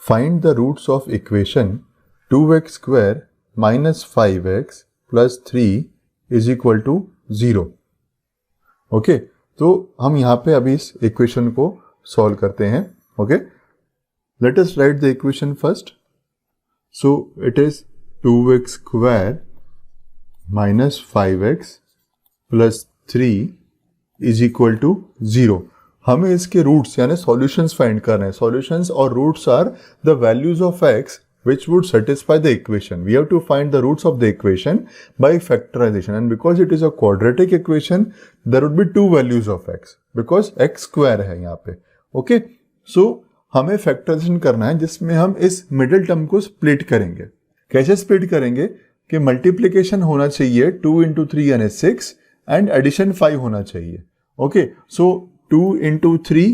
Find the roots of equation 2x square minus 5x plus 3 is equal to 0. Okay, तो हम यहाँ पे अभी इस इक्वेशन को सॉल्व करते हैं. Okay, let us write the equation first. So it is 2x square minus 5x plus 3 is equal to 0. हमें इसके रूट्स यानी सॉल्यूशंस फाइंड करना है. सॉल्यूशंस और roots are the values of x which would satisfy the equation. We have to find the roots of the equation by factorization, and because it is a quadratic equation there would be two values of x because x square है यहाँ पे. Okay, so हमें factorization करना है जिसमें हम इस middle term को split करेंगे. कैसे split करेंगे कि multiplication होना चाहिए 2 into 3 यानी 6 and addition 5 होना चाहिए. Okay, so 2 into 3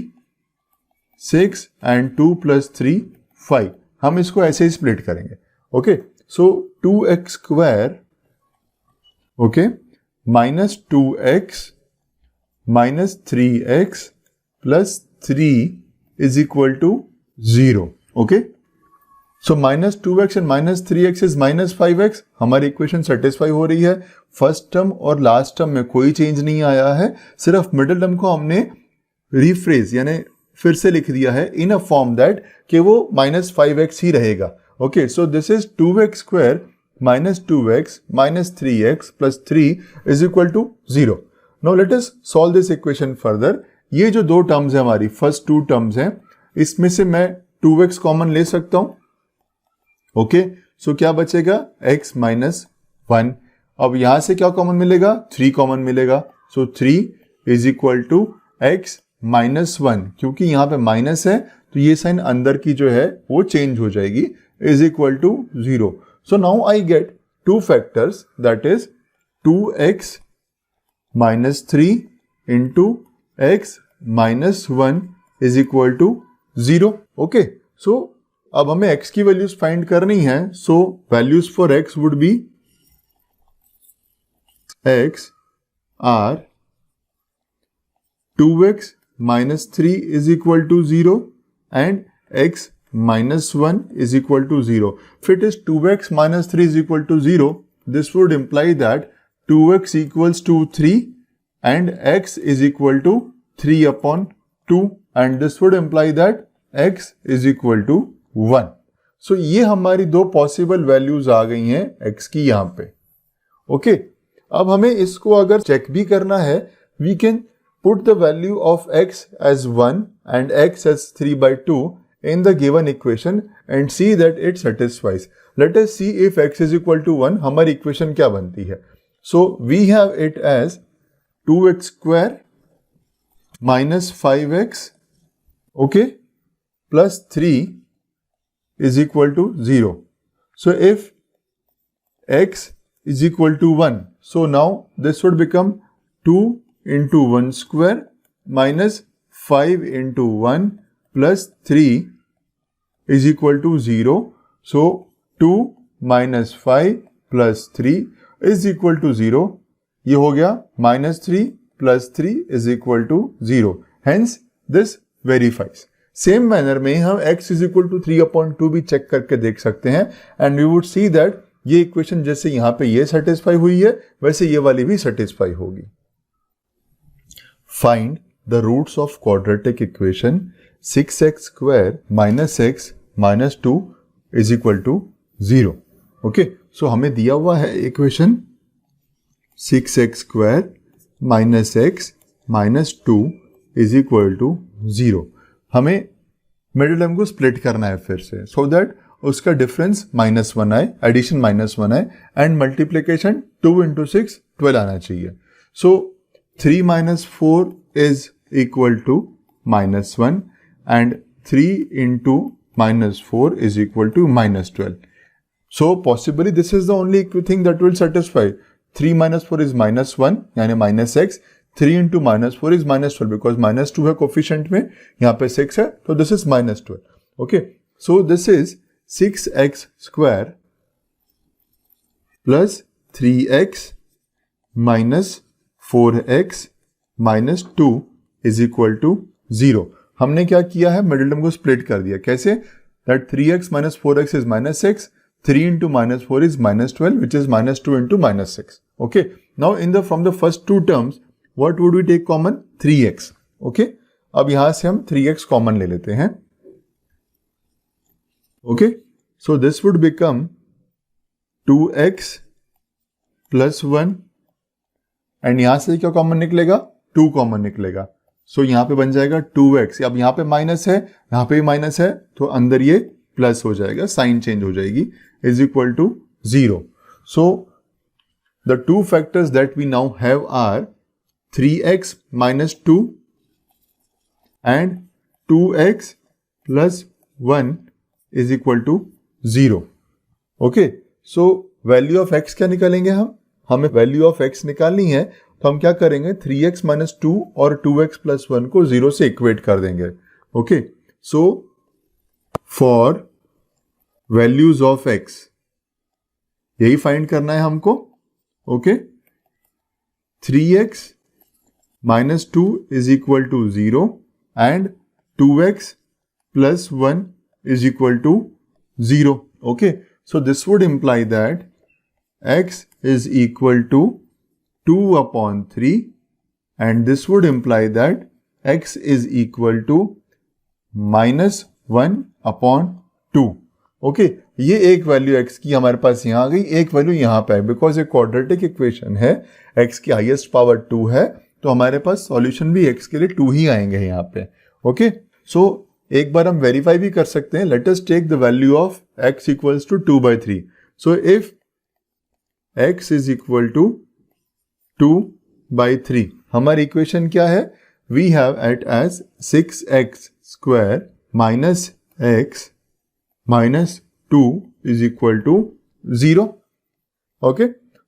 6 and 2 plus 3 5. हम इसको ऐसे ही स्प्लिट करेंगे. Okay, so 2x square okay minus 2x minus 3x plus 3 is equal to 0. Okay, so minus 2x and minus 3x is minus 5x. हमारी equation satisfy हो रही है. First term और लास्ट टर्म में कोई चेंज नहीं आया है, सिर्फ मिडिल टर्म को हमने रिफ्रेज यानी फिर से लिख दिया है इन अ फॉर्म दैट कि वो माइनस 5x ही रहेगा. Okay, so this is 2x square minus 2x minus 3x plus 3 is equal to 0. Now let us solve this equation further. ये जो दो टर्म्स है हमारी फर्स्ट टू टर्म्स हैं, इसमें से मैं 2x कॉमन ले सकता हूं. ओके, सो क्या बचेगा x माइनस 1. अब यहां से क्या कॉमन मिलेगा 3 कॉमन मिलेगा. So 3 is equal to x minus 1. क्योंकि यहाँ पे माइनस है तो ये साइन अंदर की जो है वो चेंज हो जाएगी, is equal to 0. So now I get two factors that is 2x minus 3 into x minus 1 is equal to 0. Okay, so अब हमें x की वैल्यूज फाइंड करनी है. So values for x would be x or 2x minus 3 is equal to 0 and x minus 1 is equal to 0. If it is 2x minus 3 is equal to 0, this would imply that 2x equals to 3 and x is equal to 3 upon 2, and this would imply that x is equal to 1. So ये हमारी दो possible values आ गई हैं x की यहाँ पे. Okay, अब हमें इसको अगर चेक भी करना है, we can put the value of x as 1 and x as 3 by 2 in the given equation and see that it satisfies. Let us see if x is equal to 1, हमारी equation क्या बनती है. So we have it as 2x square minus 5x okay plus 3 is equal to 0. So if x is equal to 1, so now this would become 2 into 1 square minus 5 into 1 plus 3 is equal to 0. So 2 minus 5 plus 3 is equal to 0. ये हो गया minus 3 plus 3 is equal to 0. Hence this verifies. Same manner में हम x is equal to 3 upon 2 भी check करके देख सकते हैं and we would see that ये इक्वेशन जैसे यहाँ पे ये सेटिस्फाई हुई है वैसे ये वाली भी सेटिस्फाई होगी. Find the roots of quadratic equation 6x square minus x minus 2 is equal to 0. Okay, so हमें दिया हुआ है equation 6x square minus x minus 2 is equal to 0. हमें मिडिल टर्म को स्प्लिट करना है फिर से so that उसका डिफरेंस माइनस 1 आए, एडिशन माइनस 1 आए एंड मल्टीप्लीकेशन 2 into 6 12 आना चाहिए. So 3 minus 4 is equal to minus 1 and 3 into minus 4 is equal to minus 12. So possibly this is the only thing that will satisfy. 3 minus 4 is minus 1 यानी minus x. 3 into minus 4 is minus 12 because minus 2 है coefficient में, यहाँ पे 6 है तो this is minus 12. Okay, so this is 6x square plus 3x minus 4x minus 2 is equal to 0. हमने क्या किया है मिडिल टर्म को स्प्लिट कर दिया. कैसे that 3x minus 4x is minus 6, 3 into minus 4 is minus 12, which is minus 2 into minus 6. Okay, now from the first two terms, what would we take common? 3x. Okay, अब यहां से हम 3x common ले लेते हैं. Okay, so this would become 2x plus 1 and यहां से क्या कॉमन निकलेगा? 2 कॉमन निकलेगा. सो यहां पे बन जाएगा 2x. अब यहां पे माइनस है, यहां पे भी माइनस है, तो अंदर ये प्लस हो जाएगा, साइन चेंज हो जाएगी, is equal to 0. So the two factors that we now have are 3x minus 2 and 2x plus 1 is equal to 0. Okay, so value of x क्या निकालेंगे हम? हमें वैल्यू ऑफ x निकालनी है, तो हम क्या करेंगे? 3x minus 2 और 2x plus 1 को 0 से इक्वेट कर देंगे. Okay, so for values of x यही फाइंड करना है हमको. Okay, 3x minus 2 is equal to 0 and 2x plus 1 is equal to 0. Okay, so this would imply that x is equal to 2 upon 3 and this would imply that x is equal to minus 1 upon 2. Okay, ये एक value x की हमारे पास यहाँ आ गई, एक value यहाँ पे है, बिकॉज ये क्वाड्रेटिक इक्वेशन है, x की हाईएस्ट पावर 2 है, तो हमारे पास सॉल्यूशन भी x के लिए 2 ही आएंगे यहाँ पे. ओके, सो एक बार हम वेरीफाई भी कर सकते हैं. Let us take the value of x equals to 2/3. So if x is equal to 2/3, हमारी इक्वेशन क्या है? We have at as 6x square minus x minus 2 is equal to 0. Okay,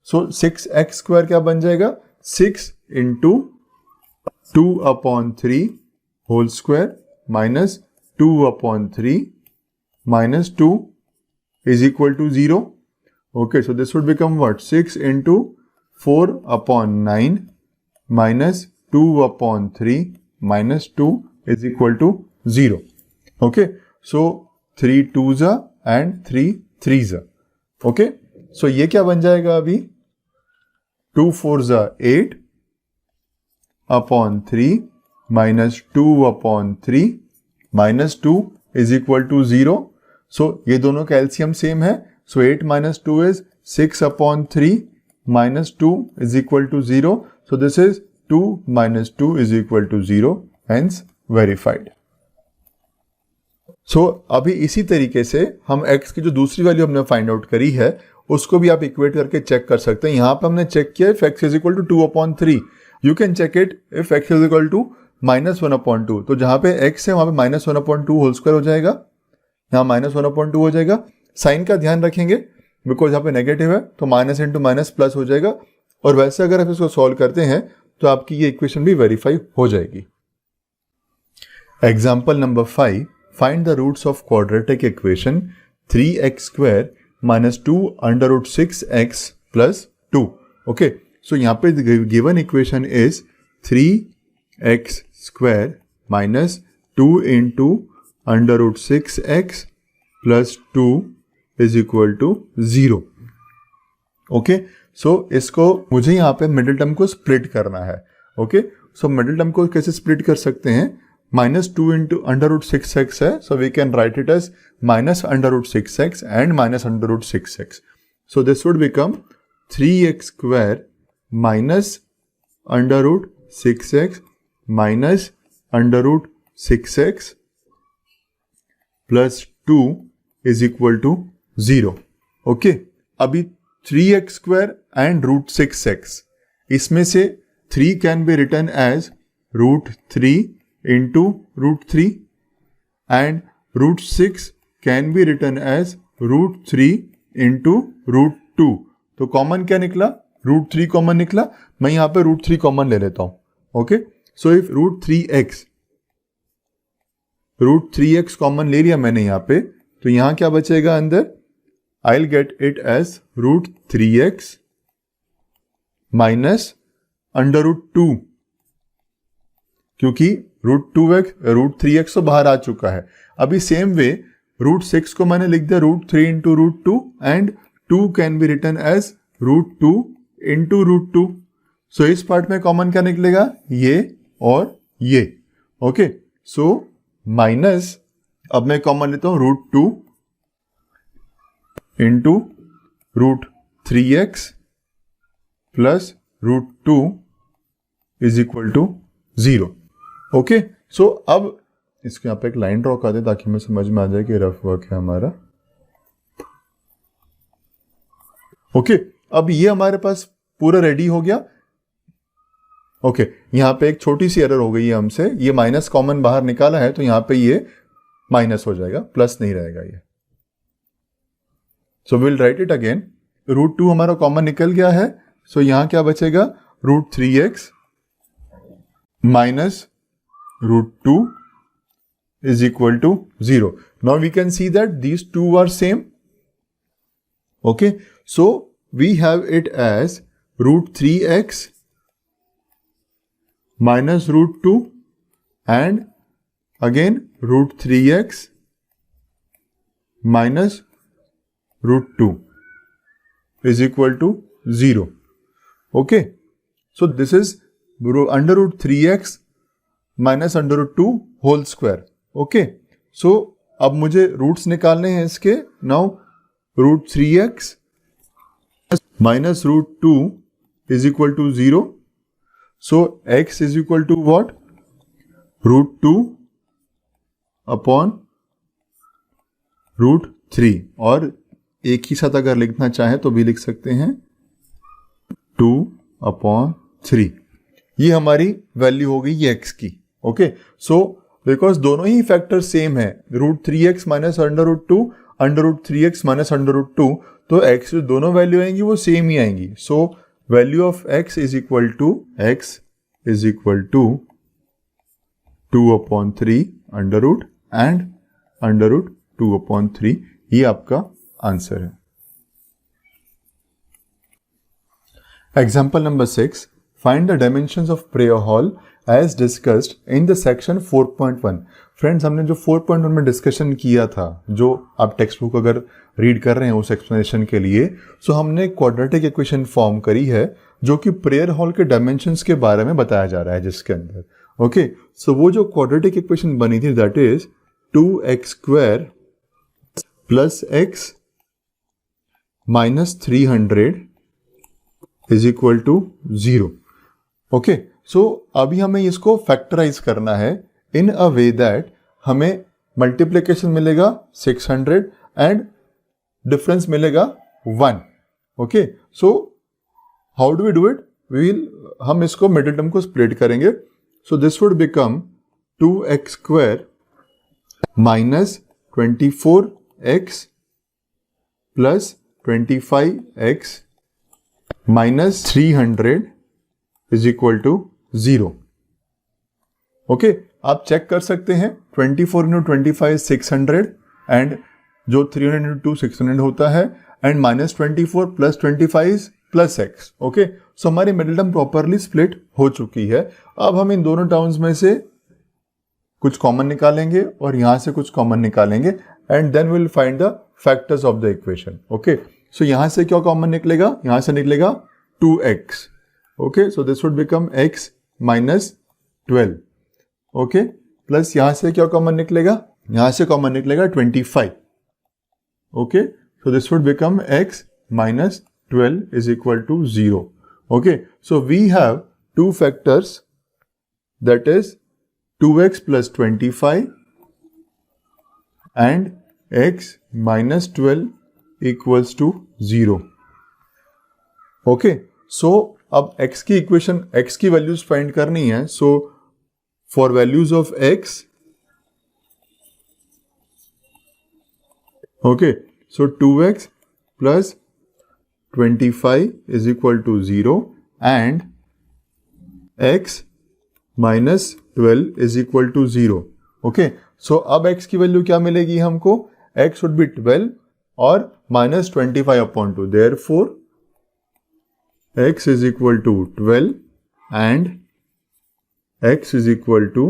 so 6x square क्या बन जाएगा? 6 into 2 upon 3 whole square minus 2 upon 3 minus 2 is equal to 0. Okay, so this would become what? 6 into 4 upon 9 minus 2 upon 3 minus 2 is equal to 0. Okay, so 3 2s and 3 3s. Okay, so ये क्या बन जाएगा अभी? 2 4s 8 upon 3 minus 2 upon 3 minus 2 is equal to 0. So ये दोनों का LCM same है. So 8 minus 2 is 6 upon 3 minus 2 is equal to 0. So this is 2 minus 2 is equal to 0, hence verified. So अभी इसी तरीके से हम x की जो दूसरी वैल्यू हमने फाइंड आउट करी है उसको भी आप इक्वेट करके चेक कर सकते हैं. यहाँ पे हमने चेक किया if x is equal to 2 upon 3. You can check it if x is equal to minus 1 upon 2. तो जहाँ पे x है वहाँ पे minus 1 upon 2 होल स्क्वायर हो जाएगा, यहाँ minus 1 upon 2 हो जाएगा. साइन का ध्यान रखेंगे बिकॉज यहाँ पे नेगेटिव है, तो माइनस इंटू माइनस प्लस हो जाएगा. और वैसे अगर आप इसको सॉल्व करते हैं तो आपकी ये इक्वेशन भी वेरीफाई हो जाएगी. Example number 5, find the roots of quadratic equation 3x square minus 2 under root 6x plus 2. Okay, so यहाँ पे given equation is 3x square minus 2 into under root 6x plus 2 is equal to 0. Okay, so इसको मुझे यहाँ पे middle term को split करना है. Okay, so middle term को कैसे स्प्लिट कर सकते हैं? Minus 2 into under root 6x है, so we can write it as minus under root 6x and minus under root 6x. So this would become 3x square minus under root 6x minus under root 6x plus 2 is equal to 0. Okay, अभी 3x square and root 6x, इसमें से 3 can be written as root 3 into root 3 and root 6 can be written as root 3 into root 2. तो common क्या निकला? Root 3 common निकला. मैं यहां पे रूट 3 कॉमन ले लेता हूं. Okay, so if root 3x common ले लिया मैंने यहां पे, तो यहां क्या बचेगा अंदर? I will get it as root 3x minus under root 2, क्योंकि रूट 3x तो बाहर आ चुका है. अभी सेम वे रूट 6 को मैंने लिख दिया root 3 into root 2 and 2 can be written as root 2 into root 2. So इस पार्ट में कॉमन क्या निकलेगा, ये और ये. ओके, सो माइनस, अब मैं कॉमन लेता हूं root 2 into root 3x plus root 2 is equal to 0. Okay, so अब इसको यहां पे एक लाइन ड्रॉ कर दे ताकि हमें समझ में आ जाए कि रफ वर्क है हमारा. ओके, अब ये हमारे पास पूरा रेडी हो गया. ओके, यहां पे एक छोटी सी एरर हो गई है हमसे, ये माइनस कॉमन बाहर निकाला है तो यहां पे ये माइनस हो जाएगा, प्लस नहीं रहेगा ये. So will write it again. Root 2 हमारा कॉमन निकल गया है, सो यहां क्या बचेगा, root 3x minus root 2 is equal to 0. Now we can see that these two are same. Okay, so we have it as root 3x minus root 2 and again root 3x minus root 2 is equal to 0. Okay, so this is under root 3x minus under root 2 whole square. Okay, so अब मुझे roots निकालने हैं इसके. Now root 3x minus root 2 is equal to 0. So x is equal to what, root 2 upon root 3, और एक ही साथ अगर लिखना चाहे तो भी लिख सकते हैं 2 अपॉन 3. ये हमारी वैल्यू हो गई x की. ओके, सो बिकॉज दोनों ही फैक्टर सेम है, root 3x minus under root 2, under root 3x minus under root 2, तो x जो दोनों वैल्यू आएंगी वो सेम ही आएंगी. So value of x is equal to 2 upon 3 under root and under root 2 upon 3. ये आपका आंसर है. Example number 6. Find the dimensions of prayer hall as discussed in the section 4.1. Friends, हमने जो 4.1 में डिस्कशन किया था, जो आप टेक्स्ट बुक अगर रीड कर रहे हैं उस एक्सप्लेनेशन के लिए, सो हमने क्वाड्रेटिक इक्वेशन फॉर्म करी है जो कि प्रेयर हॉल के डायमेंशंस के बारे में बताया जा रहा है जिसके अंदर. ओके, सो वो जो क्वाड्रेटिक इक्वेशन बनी थी that is 2x² plus x minus 300 is equal to 0. Okay, so अभी हमें इसको फैक्टराइज करना है इन अ वे दैट हमें मल्टीप्लिकेशन मिलेगा 600 एंड डिफरेंस मिलेगा 1. Okay, so how do we do it, हम इसको मिडिल टर्म को स्प्लिट करेंगे. So this would become 2x² minus 24x plus 25x minus 300 is equal to 0. Okay, आप चेक कर सकते हैं 24 इंटू 25 600 एंड जो 300 इंटू 2 600 होता है and minus 24 plus 25 plus x. Okay, so हमारी मिडिल टर्म प्रॉपरली स्प्लिट हो चुकी है. अब हम इन दोनों टर्म्स में से कुछ कॉमन निकालेंगे और यहां से कुछ कॉमन निकालेंगे and then will find the factors of the equation. Okay, so यहां से क्या कॉमन निकलेगा, यहां से निकलेगा 2x. Okay, so this would become x minus 12. Okay, plus यहां से क्या कॉमन निकलेगा, यहां से कॉमन निकलेगा 25. Okay, so this would become x minus 12 is equal to 0. Okay, so we have two factors, that is 2x plus 25 and x minus 12 equals to 0. Okay, so अब x की equation, x की values find करनी है. So for values of x, okay, so 2x plus 25 is equal to 0 and x minus 12 is equal to 0. Okay, so अब x की value क्या मिलेगी हमको, x वुड बी 12 और minus 25 upon 2. Therefore x is equal to 12 and x is equal to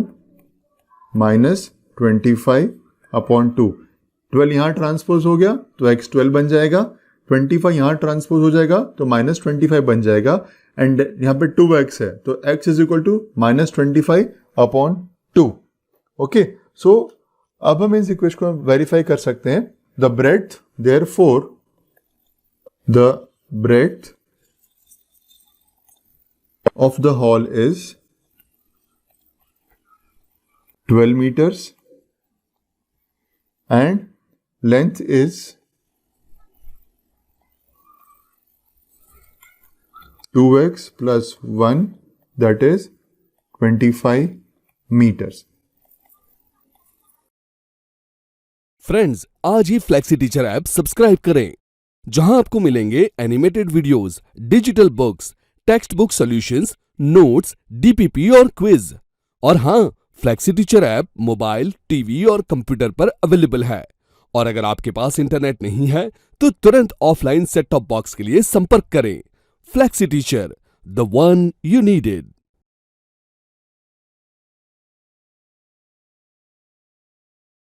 minus 25 upon 2. 12 यहाँ transpose हो गया तो x 12 बन जाएगा, 25 यहाँ ट्रांसपोज हो जाएगा तो -25 बन जाएगा, एंड यहाँ पे 2x है तो x is equal to -25/2. Okay, so अब हम इस इक्वेशन को वेरीफाई कर सकते हैं. The breadth, therefore the breadth of the hole is 12 meters and length is 2x plus 1, that is 25 meters. Friends, आज ही फ्लेक्सी टीचर ऐप सब्सक्राइब करें, जहां आपको मिलेंगे animated videos, digital books, text book solutions, notes, DPP और quiz. और हाँ, flexi teacher app mobile, TV और computer पर अवेलेबल है. और अगर आपके पास इंटरनेट नहीं है तो तुरंत ऑफलाइन सेट टॉप बॉक्स के लिए संपर्क करें. Flexi teacher, the one you needed.